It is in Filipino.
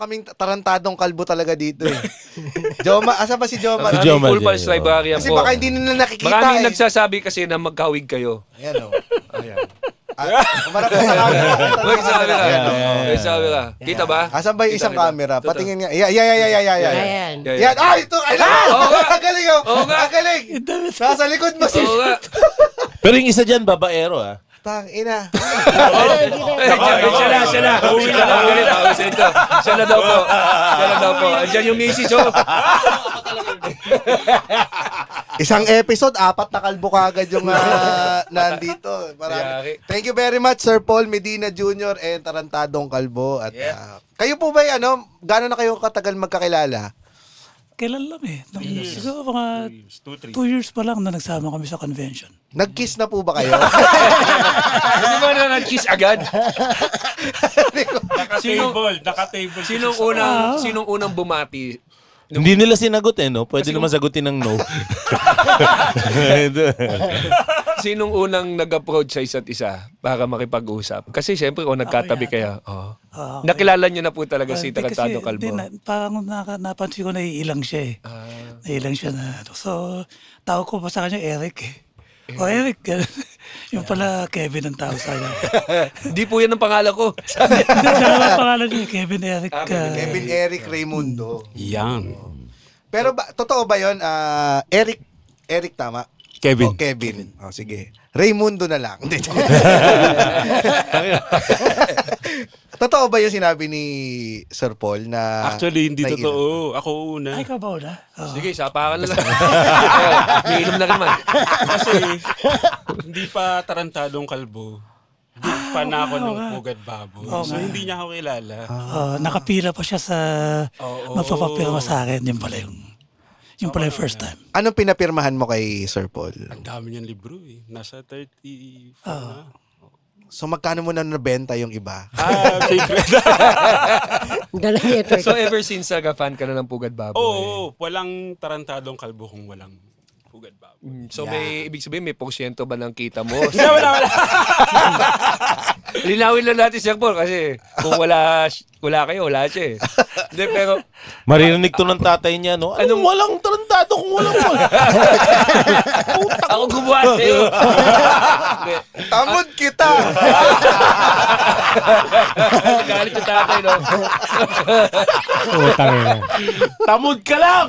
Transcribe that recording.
kaming tarantadong kalbo talaga dito eh. Joma, asa ba si Joma? Si Joma, Cool Pals Librarian Kasi po. baka hindi nila nakikita Maraming eh. nagsasabi kasi na magkawig kayo. Ayan o. Ayan. Umarap ka sa camera. Wait, sabi ka. Yeah. Wait, sabi ka. Kita ba? Asan ba yung isang Kita. camera? Totoo. Patingin nga. Ayan. Ayan. Yan. Ah, ito. Oo nga. Ang galing oh. Oo nga. Ang galing. Nasa likod mo si... Oo nga. Pero yung isa dyan, babaero ah. Tang ina. Siya na. Uwi na lang. Siya na daw po. Andiyan yung misis, oh. Isang episode, 4 na kalbo kagad yung nandito. Yari. Thank you very much, Sir Paul Medina Jr. and Tarantadong Kalbo. At kayo po ba, gano'n na kayo katagal magkakilala? Kailan lang eh. Siguro mga 2 years pa lang na nagsama kami sa convention. Nag-kiss na po ba kayo? Hindi ba na nag-kiss agad? Naka-table. Sinong unang bumati? Hindi nila sinagot eh, no? Pwede naman sagutin ng no. Sinong unang nag-approach sa isa't isa para makipag-usap? Kasi siyempre kung nagkatabi kayo, nakilala niyo na po talaga si Tarantado Kalbo. Parang napansin ko na iilang siya eh. Nailang siya na. So, tawag ko pa sa kanya Eric eh. O Eric, yung pala Kevin ang tawag sa kanya. Hindi po yan ang pangalan ko. Dalawang pangalan niya, Kevin Eric. Kevin Eric Raimundo. Yan. Pero totoo ba yun? Eric tama? Kevin. Oh, Kevin. Oh, sige. Raimundo na lang. Totoo ba yung sinabi ni Sir Paul na... Actually, hindi naiinom? totoo. Ako una. Ay, ikaw ba una? Sige, sapakan na lang. Iinom na naman. Kasi hindi pa Tarantadong Kalbo. Hindi pa na ako ng Pugad Baboy. So, hindi niya ako kilala. Nakapila pa siya sa magpapapirma sa akin. Yung pala yung first time. Anong pinapirmahan mo kay Sir Paul? Ang dami niyang libro eh. Nasa 34 na. So magkano mo na nabenta yung iba? Secret. Dala niya ito. So ever since fan ka na ng Pugad Baboy? Oo, walang Tarantadong Kalbo kung walang Pugad Baboy. So may ibig sabihin may porsyento ba ng kita mo? Wala. Linawin lang natin Sir Paul kasi kung wala kayo, wala siya eh. Hindi, pero Maririnig to ng tatay niya, no? Anong walang tarantado kung walang ako gumawa sa'yo. Hindi. Tamod kita! Galit yung tatay, no? Tamod ka lang!